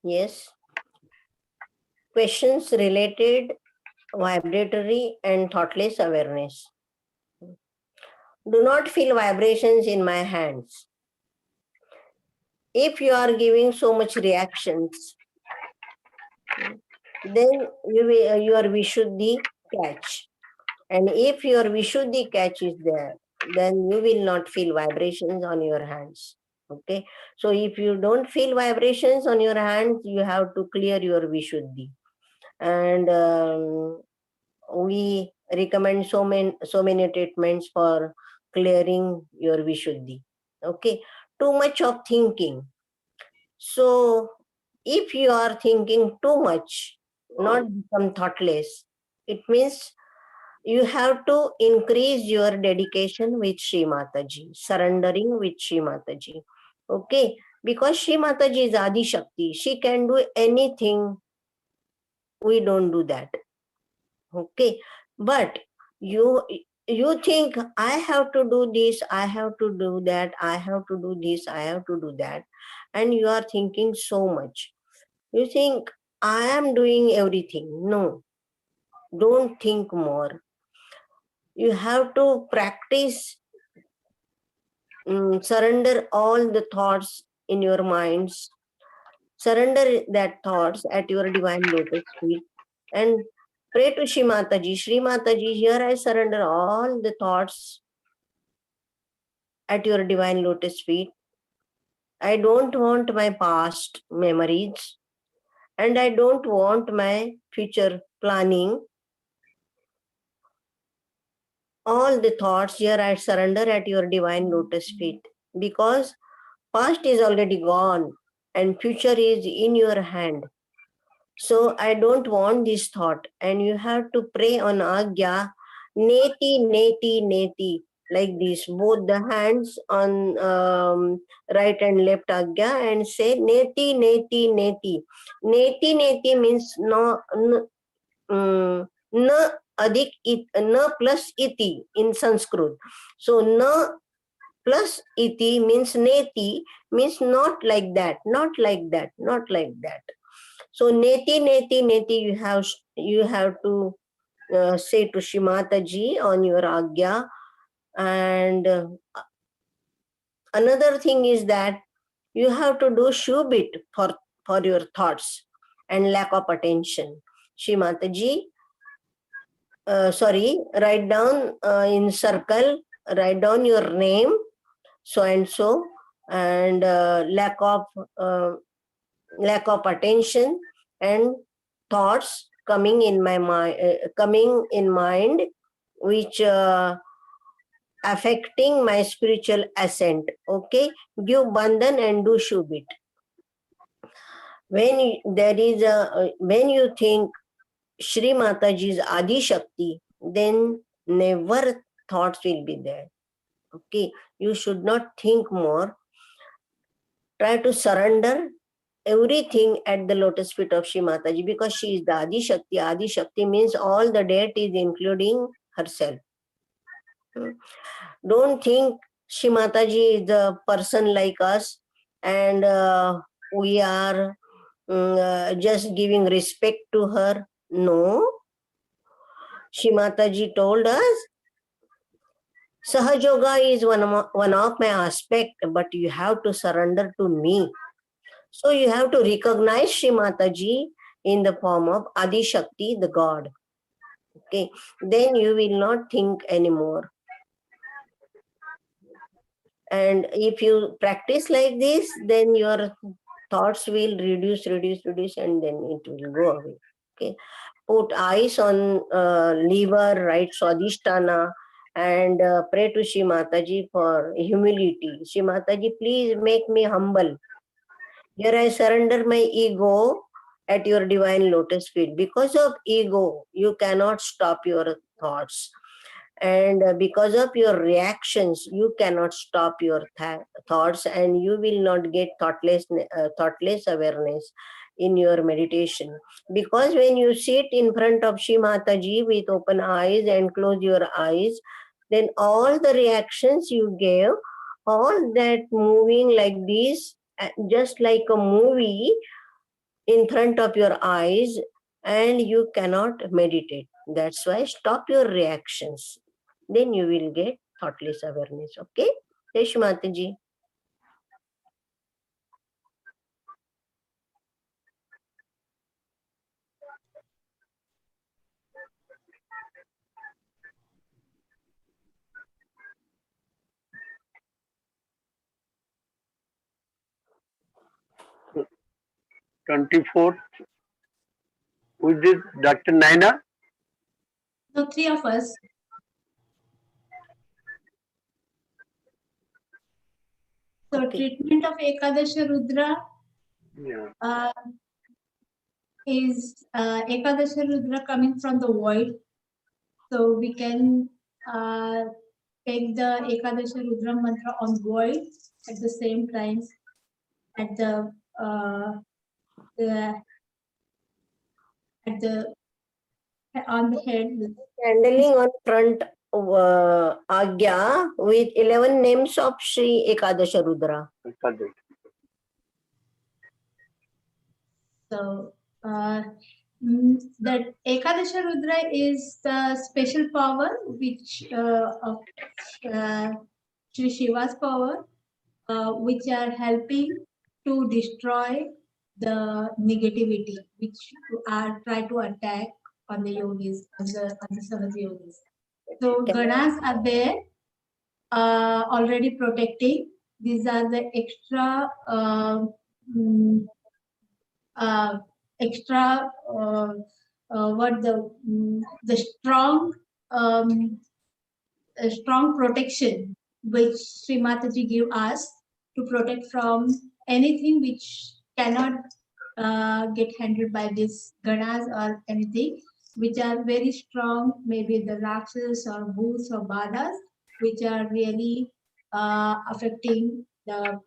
Yes. Questions related vibratory and thoughtless awareness. Do not feel vibrations in my hands. If you are giving so much reactions, then your Vishuddhi catch. And if your Vishuddhi catch is there, then you will not feel vibrations on your hands. Okay. So if you don't feel vibrations on your hands, you have to clear your Vishuddhi. And we recommend so many treatments for clearing your Vishuddhi. Okay. Too much of thinking. So if you are thinking too much, not become thoughtless, it means you have to increase your dedication with Sri Mataji, surrendering with Sri Mataji. Okay, because Sri Mataji is Adi Shakti, she can do anything. We don't do that. Okay, but you you think I have to do this, I have to do that, I have to do this, I have to do that, and you are thinking so much. You think I am doing everything. No, don't think more. You have to practice, surrender all the thoughts in your minds, surrender that thoughts at your divine lotus feet, and pray to Shri Mataji. Shri Mataji, here I surrender all the thoughts at your divine lotus feet. I don't want my past memories, and I don't want my future planning. All the thoughts here I surrender at your divine lotus feet, because past is already gone and future is in your hand. So I don't want this thought. And you have to pray on Agya, neti, neti, neti, like this, both the hands on right and left Agya, and say neti, neti, neti. Neti, neti means no, na adik it, na plus iti in Sanskrit. So na plus iti means neti, means not like that, not like that, not like that. So neti, neti, neti, you have to say to Shimata ji on your agya. And another thing is that you have to do shubit for your thoughts and lack of attention. Shimata ji, sorry, write down in circle, write down your name, so and so, and lack of attention and thoughts coming in my mind, coming in mind, which affecting my spiritual ascent. Okay, give bandhan and do shubit. When you think Shri Mataji's Adi Shakti, then never thoughts will be there. Okay, you should not think more. Try to surrender everything at the lotus feet of Shri Mataji, because she is the Adi Shakti. Adi Shakti means all the deities, including herself. Don't think Shri Mataji is a person like us, and we are just giving respect to her. No. Shri Mataji told us, Sahajoga is one of my aspect, but you have to surrender to me. So you have to recognize Shri Mataji in the form of Adi Shakti, the God. Okay, then you will not think anymore. And if you practice like this, then your thoughts will reduce, and then it will go away. Okay, put eyes on liver, right, Swadhisthana, and pray to Shri Mataji for humility. Shri Mataji, please make me humble. Here I surrender my ego at your divine lotus feet. Because of ego, you cannot stop your thoughts. And because of your reactions, you cannot stop your thoughts, and you will not get thoughtless awareness in your meditation. Because when you sit in front of Shri Mataji with open eyes and close your eyes, then all the reactions you gave, all that moving like this, just like a movie, in front of your eyes and you cannot meditate. That's why stop your reactions. Then you will get thoughtless awareness. Okay? Jai Mataji. So, 24th, who is this? Dr. Naina? So three of us. So Okay. treatment of Ekadasha Rudra Yeah. is Ekadasha Rudra coming from the void. So we can take the Ekadasha Rudra mantra on void at the same time at the on the head. Handling on front Agya with 11 names of Sri Ekadasha Rudra. So that Ekadasha Rudra is the special power which of Sri Shiva's power, which are helping to destroy the negativity which are try to attack on the yogis, on the Sahaja yogis. So Ganas are there already protecting. These are the extra extra what the strong strong protection which Sri Mataji give us to protect from anything which cannot get handled by these ganas or anything, which are very strong, maybe the rakshas or bhoots or badas, which are really affecting the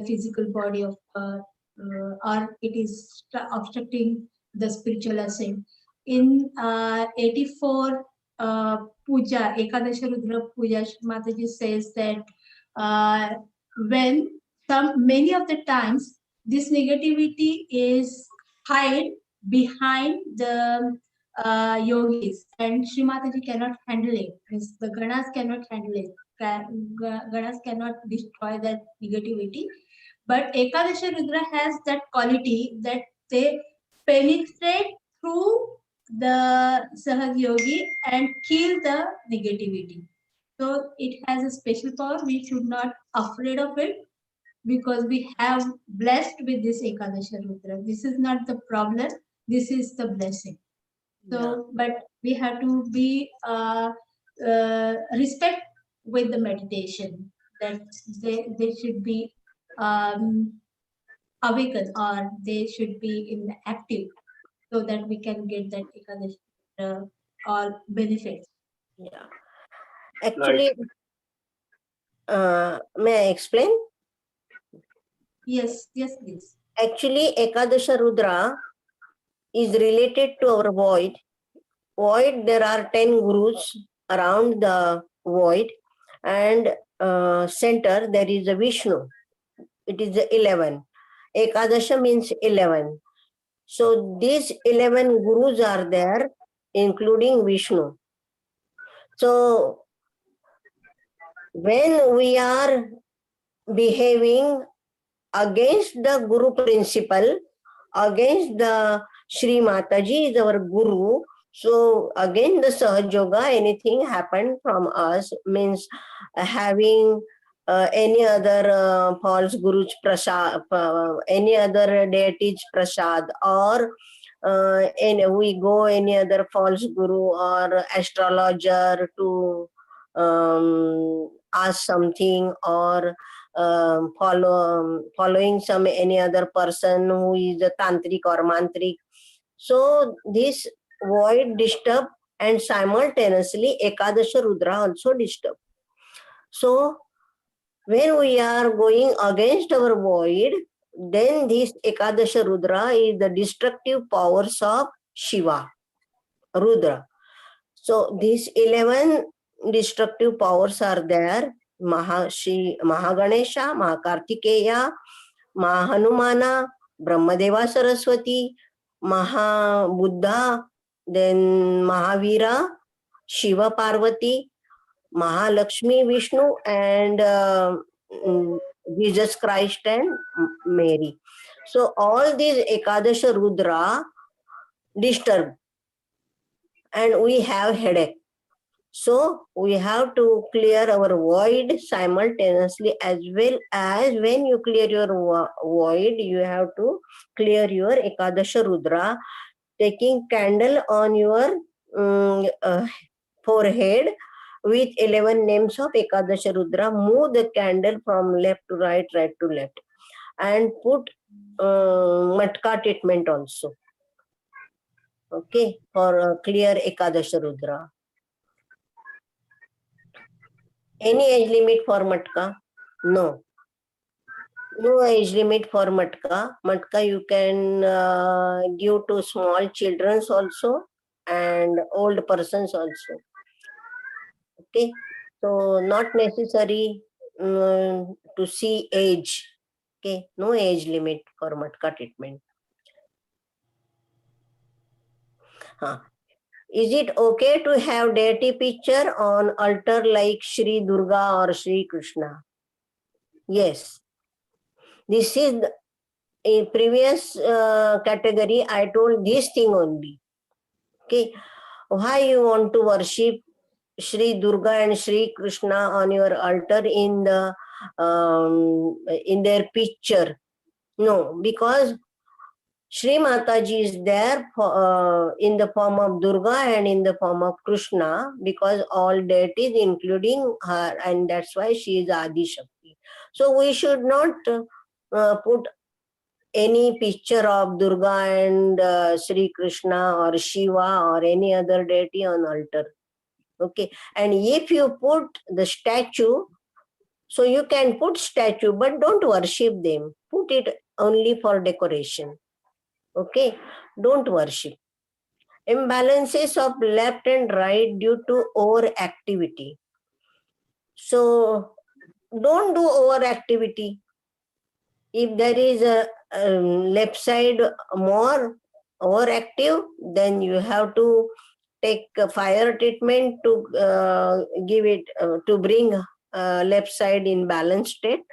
physical body of or it is obstructing the spiritual ascent. In 84 puja, Ekadasha Rudra puja, Mataji says that when many of the times this negativity is hide behind the yogis, and Sri Mataji cannot handle it. The ganas cannot handle it. Ganas cannot destroy that negativity. But Ekadasha Rudra has that quality that they penetrate through the Sahaj Yogi and kill the negativity. So it has a special power. We should not afraid of it because we have blessed with this Ekadasha Rudra. This is not the problem. This is the blessing. So, but we have to be respect with the meditation that they should be awakened or they should be in active so that we can get that Ekadashi or benefits. Yeah. Actually, may I explain? Yes, please. Actually, Ekadasha Rudra is related to our void. Void, there are 10 gurus around the void, and center there is a Vishnu. It is 11. Ekadasha means 11. So these 11 gurus are there, including Vishnu. So when we are behaving against the Guru principle, against the Sri Mataji is our Guru, so again the Sahaj Yoga, anything happened from us means having any other false Guru's prasad, any other deity's prasad, or we go any other false Guru or astrologer to ask something, or following some any other person who is a tantric or mantrik. So this void disturb, and simultaneously Ekadasha Rudra also disturb. So when we are going against our void, then this Ekadasha Rudra is the destructive powers of Shiva, Rudra. So these 11 destructive powers are there. Mahaganesha, Mahakartikeya, Mahanumana, Brahmadeva Saraswati, Mahabuddha, then Mahavira, Shiva Parvati, Mahalakshmi Vishnu, and Jesus Christ and Mary. So all these Ekadasha Rudra disturb and we have headache. So we have to clear our void simultaneously, as well as when you clear your void, you have to clear your Ekadasha Rudra, taking candle on your forehead with 11 names of Ekadasha Rudra. Move the candle from left to right, right to left, and put matka treatment also. Okay, for clear Ekadasha Rudra. Any age limit for matka? No. No age limit for matka. Matka you can give to small children also and old persons also. Okay. So not necessary to see age. Okay. No age limit for matka treatment. Is it okay to have deity picture on altar like Shri Durga or Shri Krishna? Yes. This is in previous category. I told this thing only. Okay. Why you want to worship Shri Durga and Shri Krishna on your altar in their picture? No, because Shri Mataji is there in the form of Durga and in the form of Krishna, because all deities including her, and that's why she is Adi Shakti. So we should not put any picture of Durga and Sri Krishna or Shiva or any other deity on altar. Okay, and if you put the statue, so you can put statue, but don't worship them. Put it only for decoration. Okay, don't worship. Imbalances of left and right due to overactivity. So don't do overactivity. If there is a left side more overactive, then you have to take a fire treatment to give it to bring left side in balanced state.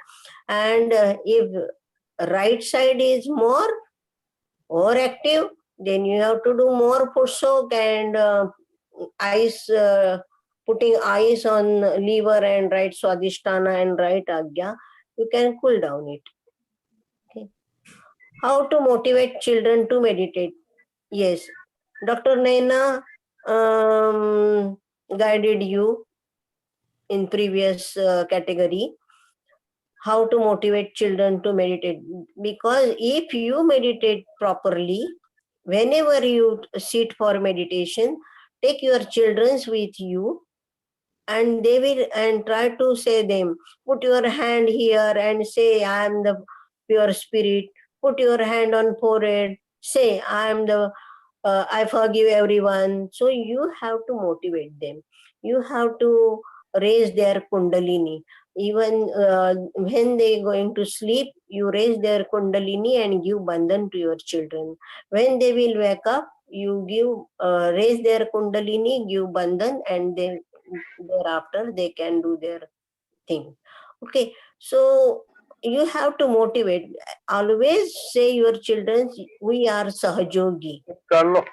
And if right side is more overactive, then you have to do more foot soak and ice, putting ice on liver and right swadhisthana and right agya. You can cool down it. Okay. How to motivate children to meditate? Yes, Dr. Naina guided you in previous category how to motivate children to meditate, because if you meditate properly, whenever you sit for meditation, take your children with you and they will, and try to say them, put your hand here and say I am the pure spirit, put your hand on forehead, say I am the I forgive everyone. So you have to motivate them. You have to raise their kundalini. Even when they going to sleep, you raise their kundalini and give bandhan to your children. When they will wake up, you give raise their kundalini, give bandhan, and then thereafter they can do their thing. Okay, so you have to motivate. Always say your children, we are sahajogi. कर लो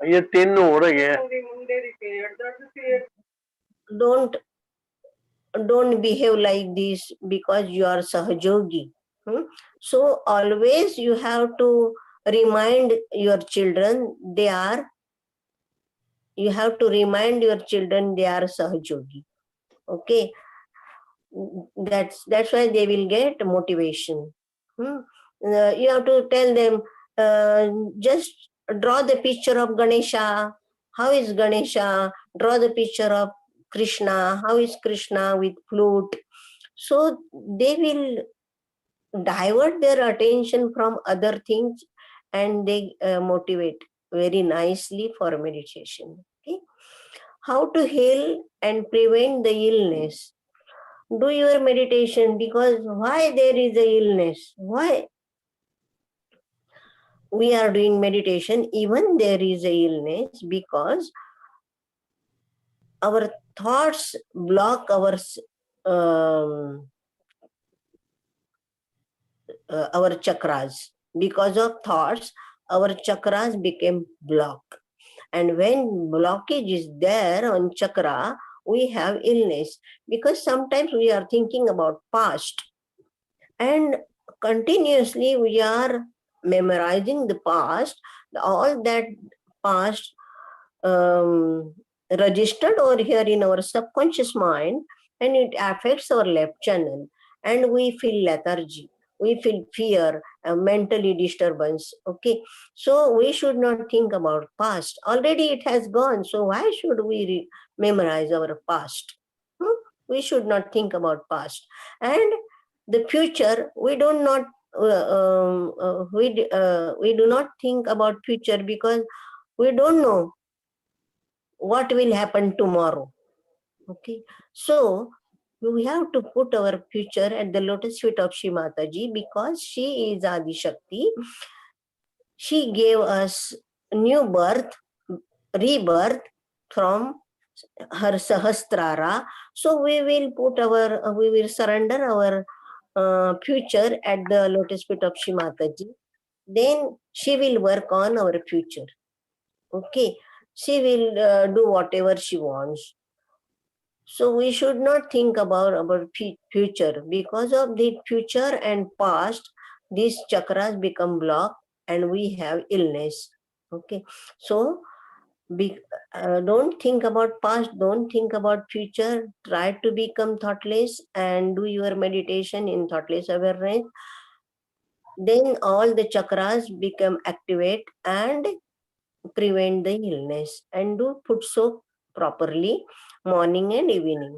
ये 3 हो रही है Don't behave like this because you are sahajogi. So always you have to remind your children you have to remind your children they are sahajogi. Okay, that's why they will get motivation. You have to tell them, just draw the picture of Ganesha. How is Ganesha? Draw the picture of Krishna. How is Krishna with flute? So they will divert their attention from other things and they motivate very nicely for meditation. Okay? How to heal and prevent the illness? Do your meditation, because why there is a illness? Why? we are doing meditation, even there is a illness, because our thoughts block our chakras. Because of thoughts, our chakras became blocked. And when blockage is there on chakra, we have illness, because sometimes we are thinking about past, and continuously we are memorizing the past, all that past registered over here in our subconscious mind, and it affects our left channel, and we feel lethargy, we feel fear, mentally disturbance. Okay, so we should not think about past. Already it has gone, so why should we memorize our past? Hmm? We should not think about past. And the future, we do not we do not think about future, because we don't know what will happen tomorrow. Okay, so we have to put our future at the lotus feet of Shri Mataji, because she is Adi Shakti. She gave us new birth, rebirth from her Sahasrara. So we will surrender our future at the lotus feet of Shri Mataji. Then she will work on our future. Okay, she will do whatever she wants. So we should not think about our future. Because of the future and past, these chakras become blocked and we have illness. Okay, so don't think about past, don't think about future. Try to become thoughtless and do your meditation in thoughtless awareness. Then all the chakras become activate and prevent the illness. And do put soak properly morning and evening.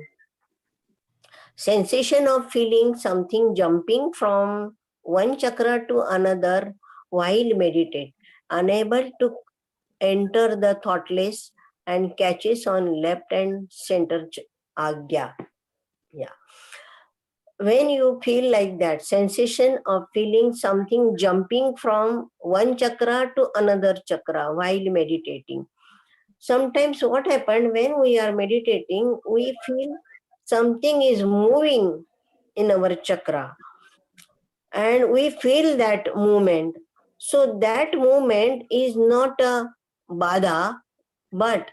Sensation of feeling something jumping from one chakra to another while meditate, unable to enter the thoughtless, and catches on left and center agya. Yeah. When you feel like that, sensation of feeling something jumping from one chakra to another chakra while meditating. Sometimes what happened, when we are meditating, we feel something is moving in our chakra, and we feel that movement. So that movement is not a bada, but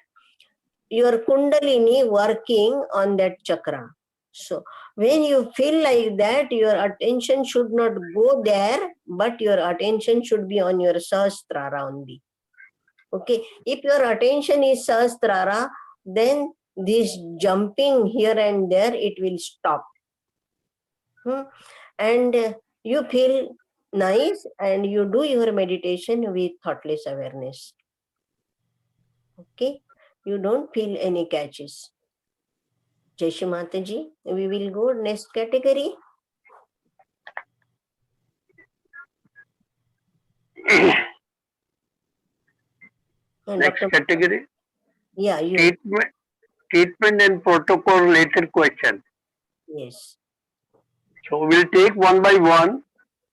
your kundalini working on that chakra. So when you feel like that, your attention should not go there, but your attention should be on your sahasrara only. Okay, if your attention is sahasrara, then this jumping here and there, it will stop. And you feel nice, and you do your meditation with thoughtless awareness. Okay, you don't feel any catches. Jai Shri Mataji, we will go next category. Next Dr. category, Yeah, you. treatment and protocol related question. Yes. So we'll take one by one.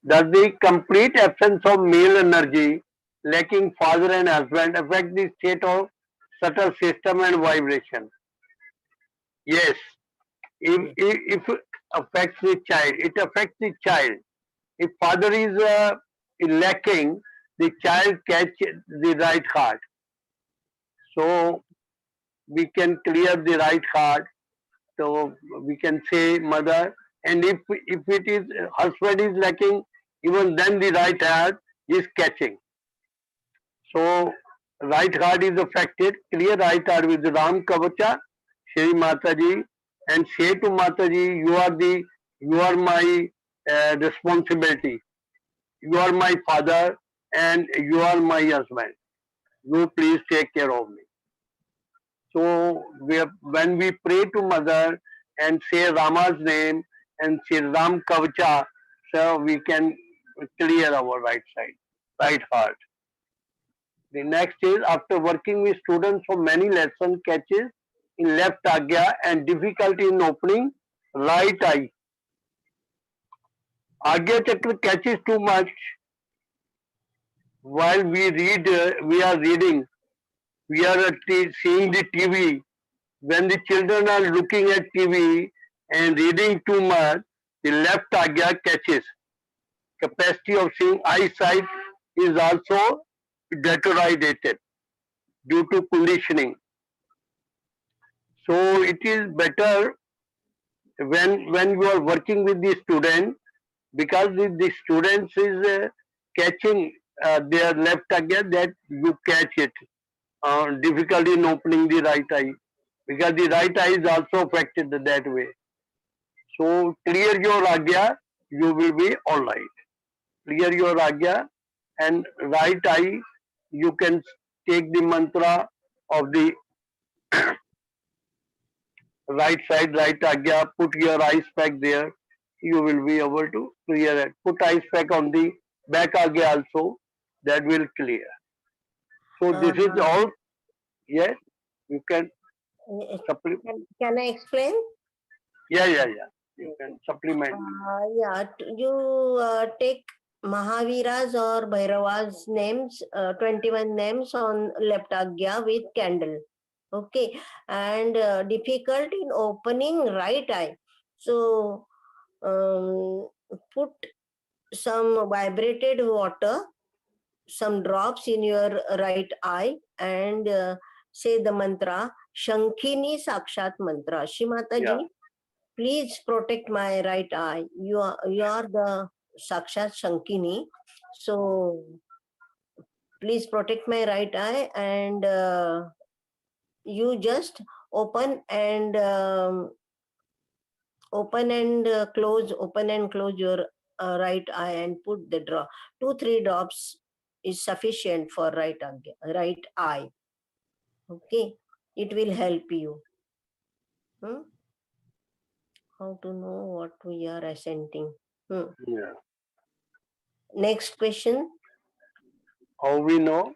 Does the complete absence of male energy, lacking father and husband, affect the state of subtle system and vibration? Yes. If it affects the child, it affects the child. If father is lacking, the child catches the right heart. So we can clear the right heart. So we can say mother. And if it is husband is lacking, even then the right heart is catching. So right heart is affected. Clear right heart with Ram Kavacha, Shri Mataji, and say to Mataji, you are my responsibility. You are my father and you are my husband. You please take care of me. So when we pray to Mother and say Rama's name and say Ram Kavacha, so we can clear our right side, right heart. The next is after working with students for many lessons, catches in left agya and difficulty in opening right eye. Agya chakra catches too much. while we read, we are reading, we are seeing the TV. When the children are looking at TV and reading too much, the left agya catches. Capacity of seeing eyesight is also deteriorated due to conditioning. So it is better when you are working with the student, because the students is catching their left agya, that you catch it. Difficulty in opening the right eye, because the right eye is also affected that way. So clear your agya, you will be all right. Clear your agya, and right eye, you can take the mantra of the right side, right agya, put your ice pack there, you will be able to clear it. Put ice pack on the back agya also, that will clear. So Uh, this is all. Yes, you can supplement. can I explain? Yeah. You can supplement. You take Mahavira's or Bhairavas names, 21 names on left agya with candle. Okay, and difficult in opening right eye. So put some vibrated water, some drops in your right eye, and say the mantra Shankhini Sakshat mantra. Shrimataji, Yeah. please protect my right eye. You are the Sakshat Shankini. So please protect my right eye, and you just open and open and close your right eye and put the drop. 2-3 drops is sufficient for right eye. Okay, it will help you. Hmm? How to know what we are ascending? Yeah. Next question. How we know?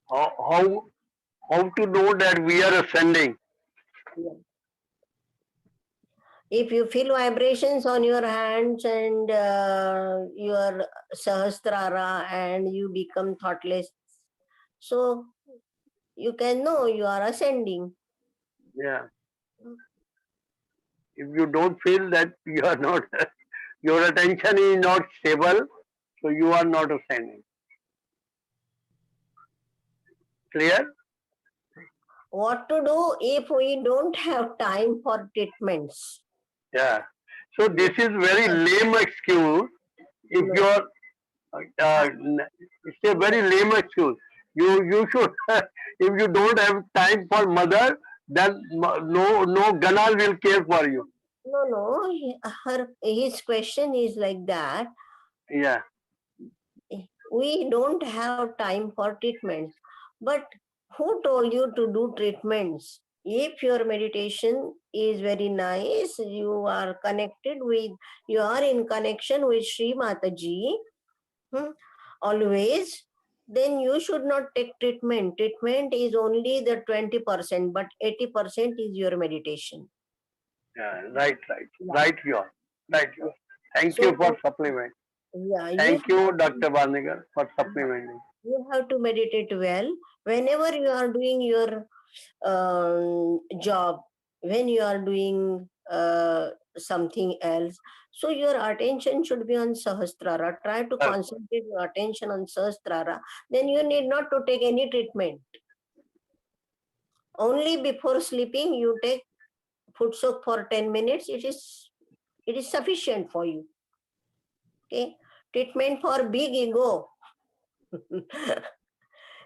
How to know that we are ascending? If you feel vibrations on your hands and your sahasrara and you become thoughtless, so you can know you are ascending. Yeah. If you don't feel that you are not, your attention is not stable, so you are not ascending. Clear? What to do if we don't have time for treatments? Yeah. So this is very lame excuse. If No. you are, it's a very lame excuse. You should, if you don't have time for mother, then no Ganal will care for you. No. His question is like that. Yeah. We don't have time for treatments. But who told you to do treatments? If your meditation is very nice, you are in connection with Sri Mataji, always, then you should not take treatment. Treatment is only the 20%, but 80% is your meditation. Yeah. Right. You are. Thank So, you for supplement. yeah, Thank you, Dr. Barnigar, for supplementing. you have to meditate well whenever you are doing your job, when you are doing something else. So your attention should be on Sahasrara. Try to concentrate your attention on Sahasrara. Then you need not to take any treatment. Only before sleeping, you take foot soak for 10 minutes. It is sufficient for you. Okay. Treatment for big ego.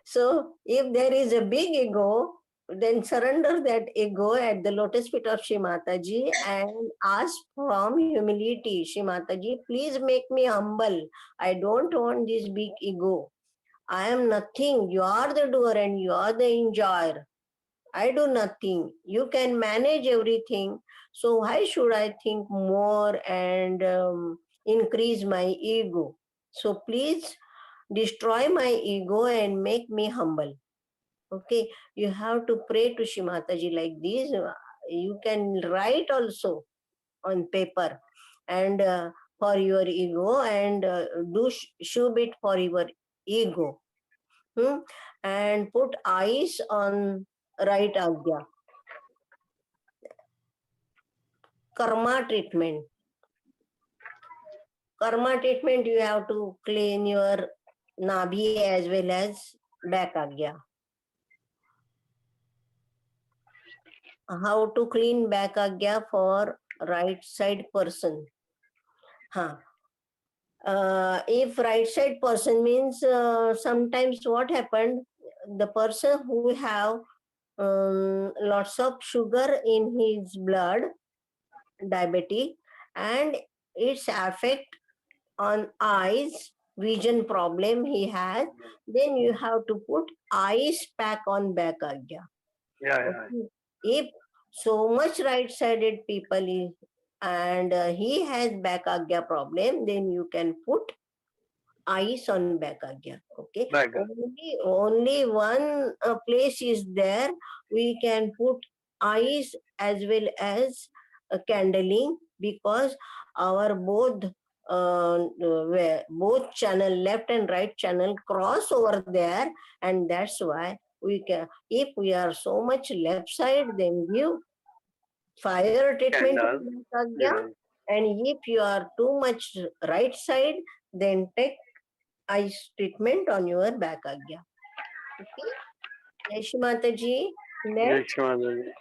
So if there is a big ego, then surrender that ego at the lotus feet of Shri Mataji and ask from humility, Shri Mataji, please make me humble. I don't want this big ego. I am nothing. You are the doer and you are the enjoyer. I do nothing. You can manage everything. So why should I think more and increase my ego? So please destroy my ego and make me humble. Okay, you have to pray to Shri Mataji like this. You can write also on paper and for your ego and do shub it for your ego. And put eyes on right agya. Karma treatment. Karma treatment, you have to clean your nabhi as well as back agya. How to clean back agya for right side person? If right side person means sometimes what happened, the person who have lots of sugar in his blood, diabetes, and its effect on eyes, vision problem he has, then you have to put eyes pack on back agya. Yeah. If so much right-sided people is, and he has back agya problem, then you can put eyes on back agya. Okay. Back. Only one place is there. We can put eyes as well as candling, because our both channel, left and right channel, cross over there, and that's why we can. If we are so much left side, then give fire treatment to Candle. back agya. Yeah. And if you are too much right side, then take ice treatment on your back agya. Okay. Jai Shri Mataji. Yes, Next, Mataji.